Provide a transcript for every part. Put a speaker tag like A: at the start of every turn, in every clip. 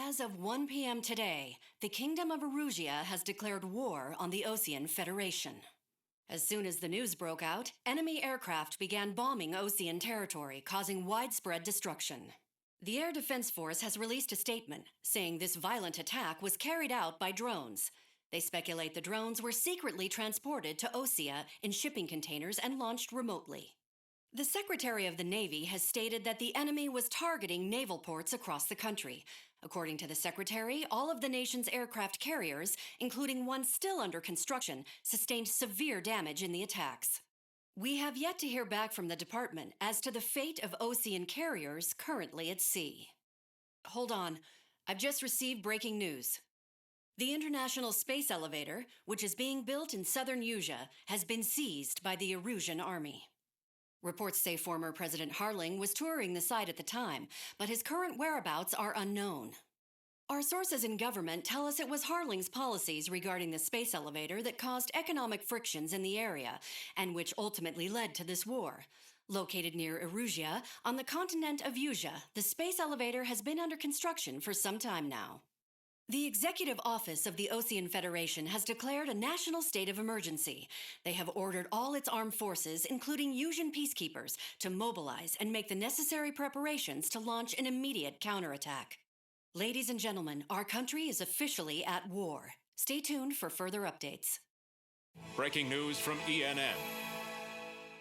A: As of 1 p.m. today, the Kingdom of Erusea has declared war on the Osean Federation. As soon as the news broke out, enemy aircraft began bombing Osean territory, causing widespread destruction. The Air Defense Force has released a statement saying this violent attack was carried out by drones. They speculate the drones were secretly transported to Osea in shipping containers and launched remotely. The Secretary of the Navy has stated that the enemy was targeting naval ports across the country. According to the Secretary, all of the nation's aircraft carriers, including one still under construction, sustained severe damage in the attacks. We have yet to hear back from the department as to the fate of Osean carriers currently at sea. Hold on, I've just received breaking news. The International Space Elevator, which is being built in southern Usea, has been seized by the Erusean army. Reports say former President Harling was touring the site at the time, but his current whereabouts are unknown. Our sources in government tell us it was Harling's policies regarding the space elevator that caused economic frictions in the area, and which ultimately led to this war. Located near Erusea, on the continent of Usea, the space elevator has been under construction for some time now. The Executive Office of the Osean Federation has declared a national state of emergency. They have ordered all its armed forces, including Usean peacekeepers, to mobilize and make the necessary preparations to launch an immediate counterattack. Ladies and gentlemen, our country is officially at war. Stay tuned for further updates.
B: Breaking news from ENN.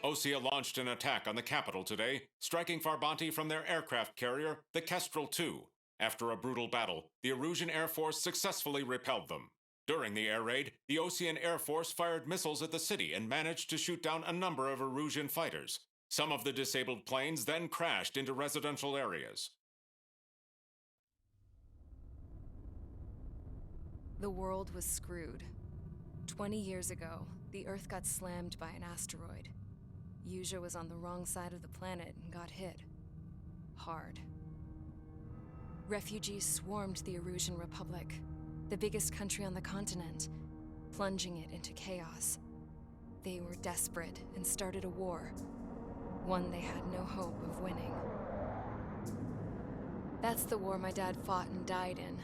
B: Osea launched an attack on the capital today, striking Farbanti from their aircraft carrier, the Kestrel II. After a brutal battle, the Erusean Air Force successfully repelled them. During the air raid, the Osean Air Force fired missiles at the city and managed to shoot down a number of Erusean fighters. Some of the disabled planes then crashed into residential areas.
C: The world was screwed. 20 years ago, the Earth got slammed by an asteroid. Usea was on the wrong side of the planet and got hit. Hard. Refugees swarmed the Erusean Republic, the biggest country on the continent, plunging it into chaos. They were desperate and started a war, one they had no hope of winning. That's the war my dad fought and died in.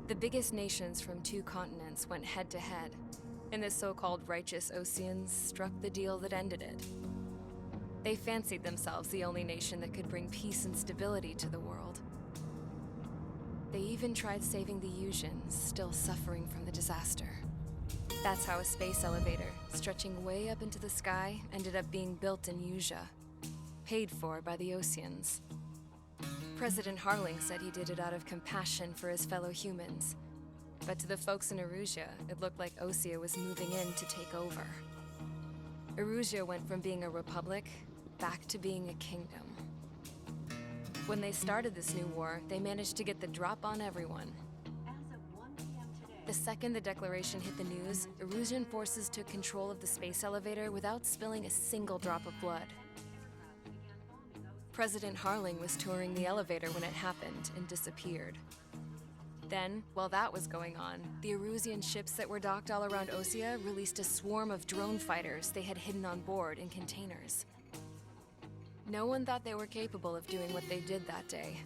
C: The biggest nations from 2 continents went head-to-head, and the so-called righteous Oseans struck the deal that ended it. They fancied themselves the only nation that could bring peace and stability to the world. They even tried saving the Useans, still suffering from the disaster. That's how a space elevator, stretching way up into the sky, ended up being built in Usea, paid for by the Oseans. President Harling said he did it out of compassion for his fellow humans. But to the folks in Erusea, it looked like Osea was moving in to take over. Erusea went from being a republic back to being a kingdom. When they started this new war, they managed to get the drop on everyone.
A: As of 1 p.m. today,
C: The second the declaration hit the news, Erusean forces took control of the space elevator without spilling a single drop of blood. President Harling was touring the elevator when it happened and disappeared. Then, while that was going on, the Erusean ships that were docked all around Osea released a swarm of drone fighters they had hidden on board in containers. No one thought they were capable of doing what they did that day.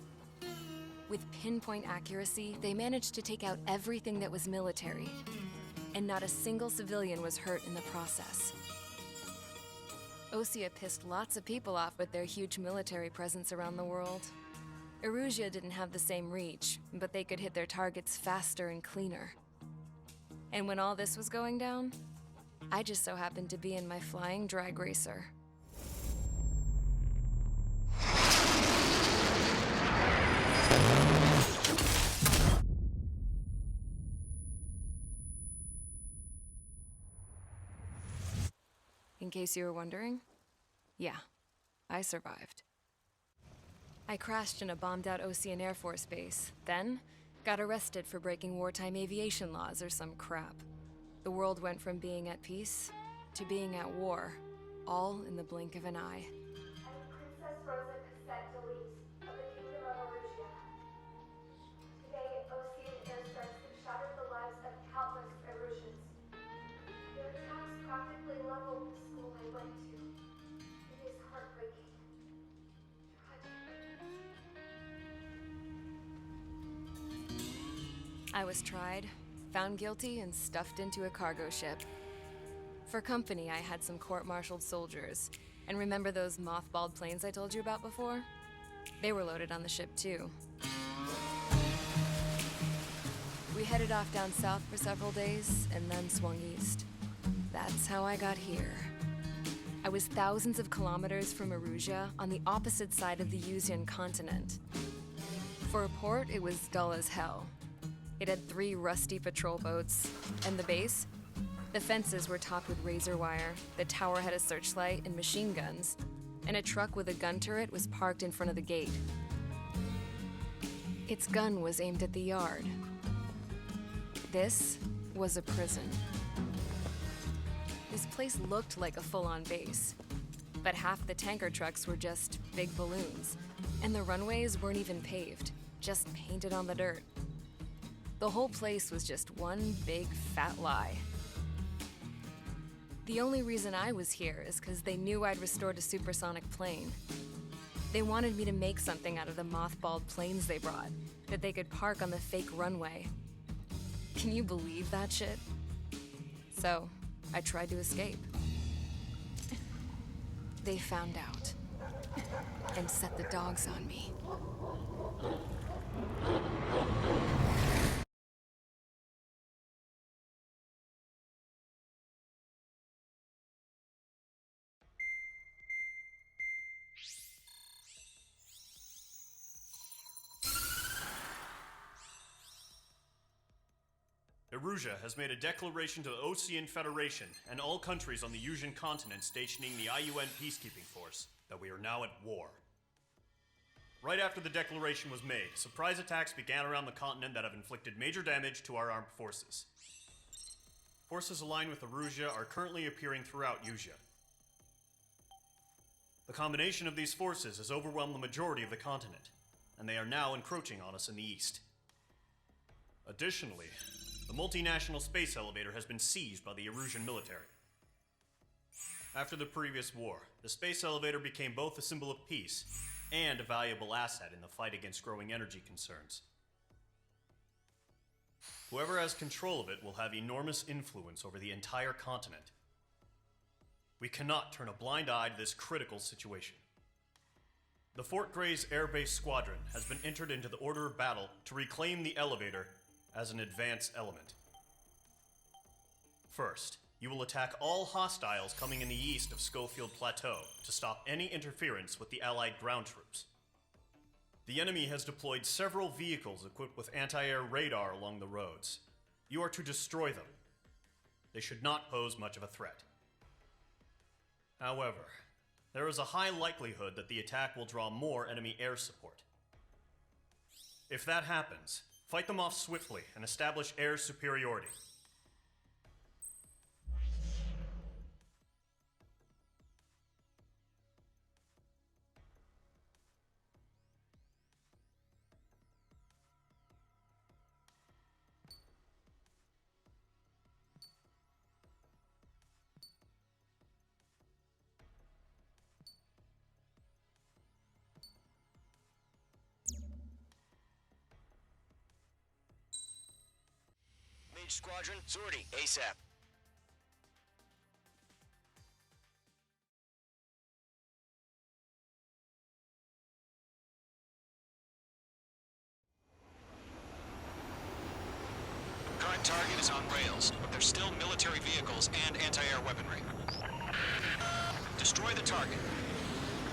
C: With pinpoint accuracy, they managed to take out everything that was military, and not a single civilian was hurt in the process. Osea pissed lots of people off with their huge military presence around the world. Erusea didn't have the same reach, but they could hit their targets faster and cleaner. And when all this was going down, I just so happened to be in my flying drag racer. In case you were wondering, yeah, I survived. I crashed in a bombed-out Osean Air Force base, then got arrested for breaking wartime aviation laws or some crap. The world went from being at peace to being at war, all in the blink of an eye.
D: Princess Rosa Cassette Delete of the Kingdom of Erusea. Today, Osean airstrikes have shattered the lives of countless Eruseans. Their attacks practically leveled the school I went to. It is heartbreaking. Tragic.
C: I was tried, found guilty, and stuffed into a cargo ship. For company, I had some court-martialed soldiers. And remember those mothballed planes I told you about before? They were loaded on the ship, too. We headed off down south for several days, and then swung east. That's how I got here. I was thousands of kilometers from Erusea, on the opposite side of the Osean continent. For a port, it was dull as hell. It had 3 rusty patrol boats, and the base? The fences were topped with razor wire, the tower had a searchlight and machine guns, and a truck with a gun turret was parked in front of the gate. Its gun was aimed at the yard. This was a prison. This place looked like a full-on base, but half the tanker trucks were just big balloons, and the runways weren't even paved, just painted on the dirt. The whole place was just one big fat lie. The only reason I was here is because they knew I'd restored a supersonic plane. They wanted me to make something out of the mothballed planes they brought, that they could park on the fake runway. Can you believe that shit? So, I tried to escape. They found out, and set the dogs on me.
E: Erusea has made a declaration to the Osean Federation and all countries on the Erusean continent stationing the IUN peacekeeping force that we are now at war. Right after the declaration was made, surprise attacks began around the continent that have inflicted major damage to our armed forces. Forces aligned with Erusea are currently appearing throughout Usea. The combination of these forces has overwhelmed the majority of the continent, and they are now encroaching on us in the east. Additionally, the multinational space elevator has been seized by the Erusean military. After the previous war, the space elevator became both a symbol of peace and a valuable asset in the fight against growing energy concerns. Whoever has control of it will have enormous influence over the entire continent. We cannot turn a blind eye to this critical situation. The Fort Gray's Air Base Squadron has been entered into the order of battle to reclaim the elevator as an advance element. First, you will attack all hostiles coming in the east of Schofield Plateau to stop any interference with the Allied ground troops. The enemy has deployed several vehicles equipped with anti-air radar along the roads. You are to destroy them. They should not pose much of a threat. However, there is a high likelihood that the attack will draw more enemy air support. If that happens, fight them off swiftly and establish air superiority.
F: Mage Squadron, sortie, ASAP. Current target is on rails, but there's still military vehicles and anti-air weaponry. Destroy the target.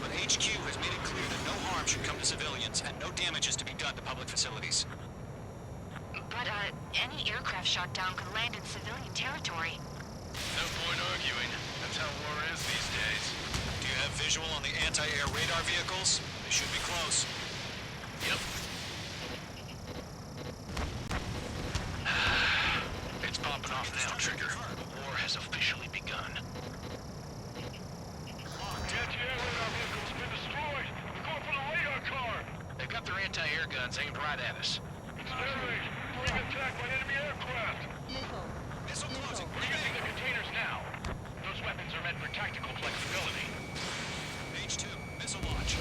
F: But HQ has made it clear that no harm should come to civilians and no damage is to be done to public facilities.
G: But, any aircraft shot down could land in civilian territory.
F: No point arguing. That's how war is these days. Do you have visual on the anti-air radar vehicles? They should be close. Yep. It's popping off now, Trigger. The war has officially begun.
H: The anti-air radar vehicle's been destroyed! We're going for the radar car!
F: They've got their anti-air guns aimed right at us.
H: Exterminate! We're being attacked by enemy aircraft!
F: Missile closing.
H: We're using the containers now. Those weapons are meant for tactical flexibility.
F: Mage 2, missile launch.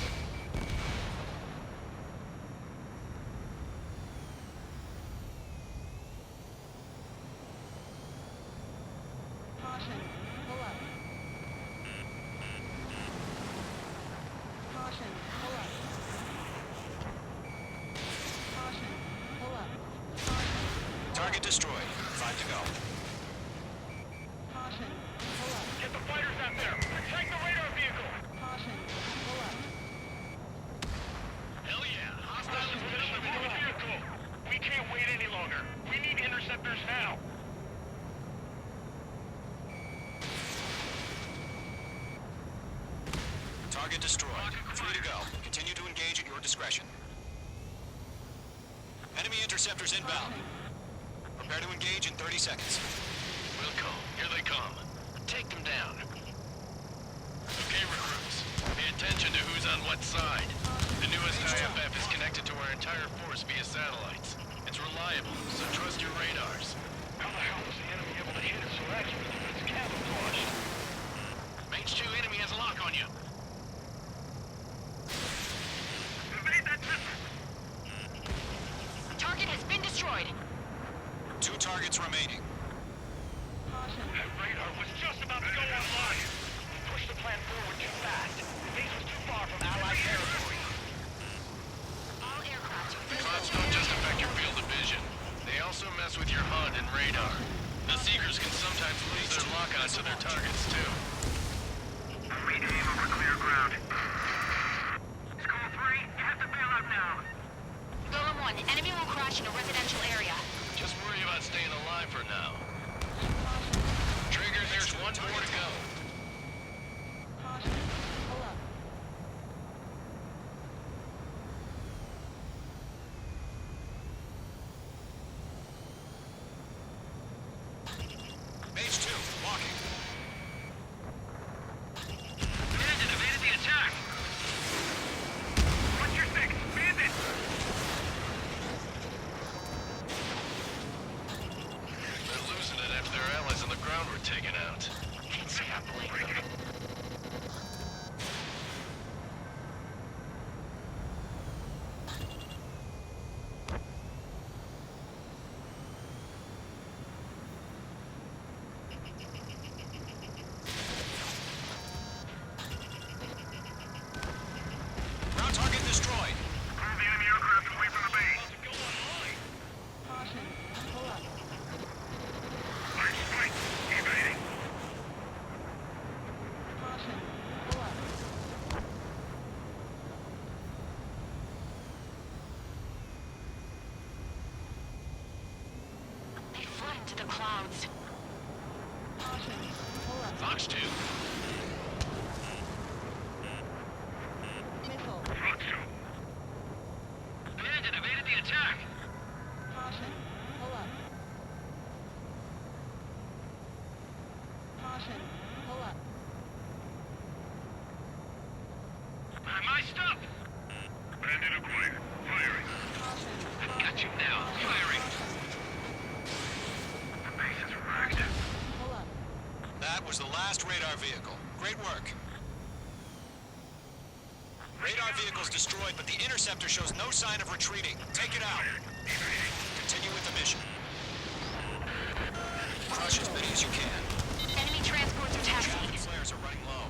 F: Target destroyed. 5 to go.
H: Get the fighters out there! Protect the radar vehicle! Hell yeah! Hostile is finished with the vehicle! We can't wait any longer! We need interceptors now!
F: Target destroyed. 3 to go. Continue to engage at your discretion. Enemy interceptors inbound. Prepare to engage in 30 seconds.
H: Wilco, here they come. Take them down. Okay, recruits. Pay attention to who's on what side. The newest IFF is connected to our entire force via satellites. It's reliable, so trust your radars. How the hell was the enemy able to hit it so accurately with its camouflage? Mage 2 enemy has a lock on you. Evade that missile!
G: Target has been destroyed.
F: 2 targets remaining.
H: That radar was just about to go online. We pushed the plan forward too fast. The base was too far from Allied territory.
G: All aircraft.
H: The clouds don't just affect your field of vision. They also mess with your HUD and radar. The Seekers can sometimes lose their lock-on to their targets, too. Read aim over clear ground. School 3, you have to bail out now.
G: Golem 1, enemy will crash in a residential area.
H: Just worry about staying alive for now. Trigger, there's one more to go.
F: Mage 2, walking.
H: Bandit evaded the attack! What's your fix? Bandit! They're losing it after their allies on the ground were taken out. Can't say I believe them.
F: Ground target destroyed.
H: Move the enemy aircraft away from the base. Go online. Large strike. Evading.
G: They fled into the clouds.
H: Fox 2. Fox 2. Bandit evaded the attack. My stuff. Bandit acquired. Firing. I've got you now. Firing. The base is wrecked.
F: That was the last radar vehicle. Great work. Radar vehicle's destroyed, but the interceptor shows no sign of retreating. Take it out. Continue with the mission. Crush as many as you can.
G: Enemy transports are
F: Traffic
G: taxiing.
F: flares are running low.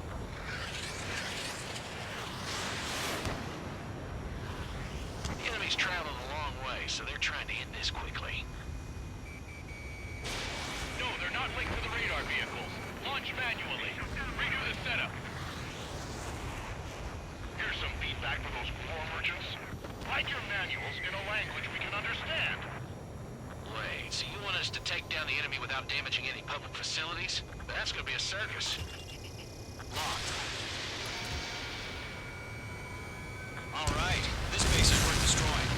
H: The enemy's traveling a long way, so they're trying to end this quickly. No, they're not linked to the radar vehicles. Launch manually. Redo the setup. Here's some feedback for those war merchants. Write your manuals in a language we can understand. Wait, so you want us to take down the enemy without damaging any public facilities? That's gonna be a circus.
F: Locked. All right. This base is worth destroying.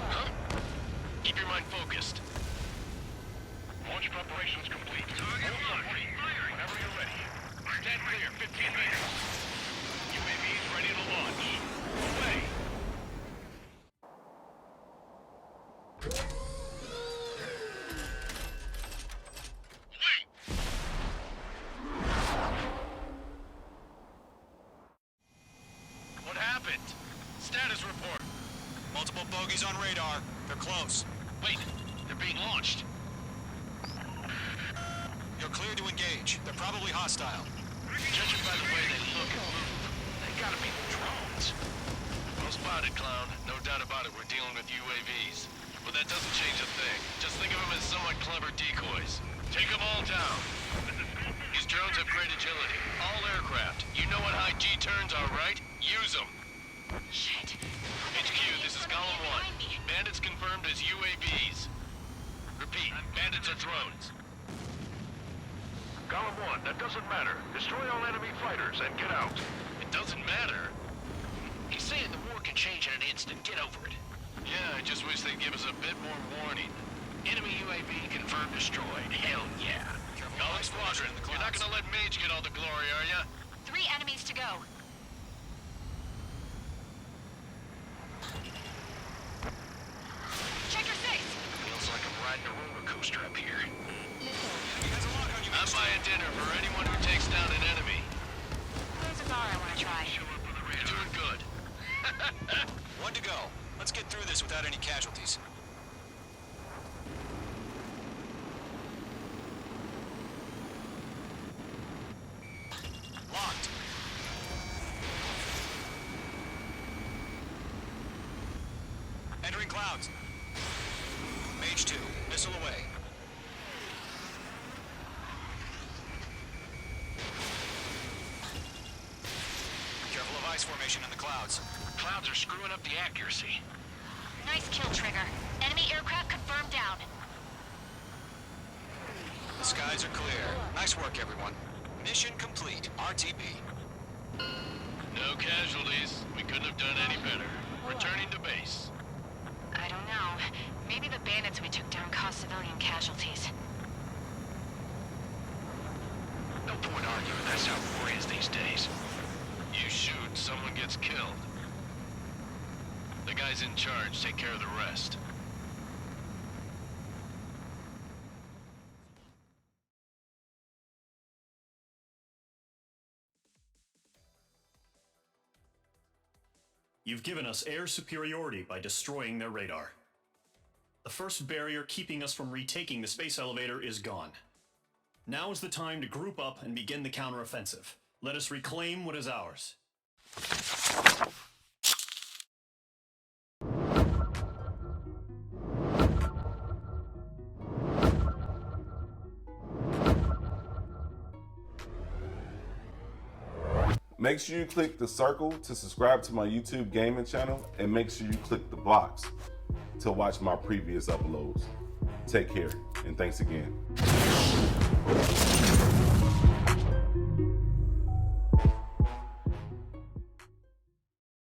H: Huh? Keep your mind focused. Launch preparations complete. Target locked. Whenever you're ready. Stand clear, 15 meters. UAVs ready to launch. Away. What happened? Status report.
F: Multiple bogies on radar. They're close.
H: Wait, they're being launched.
F: You're cleared to engage. They're probably hostile.
H: Judging by the way they look and move, they gotta be drones. Well spotted, clown. No doubt about it, we're dealing with UAVs. but that doesn't change a thing. Just think of them as somewhat clever decoys. Take them all down. These drones have great agility. All aircraft. You know what high G turns are, right? Use them.
G: Shit.
H: HQ, this is Golem 1. Bandits confirmed as UAVs. Repeat, bandits are drones.
I: Golem 1, that doesn't matter. Destroy all enemy fighters and get out.
H: It doesn't matter.
F: He's saying the war can change in an instant. Get over it.
H: Yeah, I just wish they'd give us a bit more warning.
F: Enemy UAV confirmed destroyed. Hell yeah.
H: Golem Squadron, you're not gonna let Mage get all the glory, are ya?
G: 3 enemies to go. Check your six.
F: Feels like I'm riding a roller coaster up here.
H: I'm buying dinner for anyone who takes down an enemy.
G: There's a bar I want to try.
H: You're doing good.
F: One to go. Let's get through this without any casualties. Locked. Entering clouds. Mage 2, missile away. Careful of ice formation in the clouds.
H: Clouds are screwing up the accuracy.
G: Nice kill, Trigger. Enemy aircraft confirmed down.
F: The skies are clear. Nice work, everyone. Mission complete. RTB.
H: No casualties. We couldn't have done any better. Returning to base.
G: I don't know. Maybe the bandits we took down caused civilian casualties.
F: No point arguing. That's how war is these days.
H: You shoot, someone gets killed. The guys in charge take care of the rest.
E: You've given us air superiority by destroying their radar. The first barrier keeping us from retaking the space elevator is gone. Now is the time to group up and begin the counteroffensive. Let us reclaim what is ours.
J: Make sure you click the circle to subscribe to my YouTube gaming channel, and make sure you click the box to watch my previous uploads. Take care, and thanks again.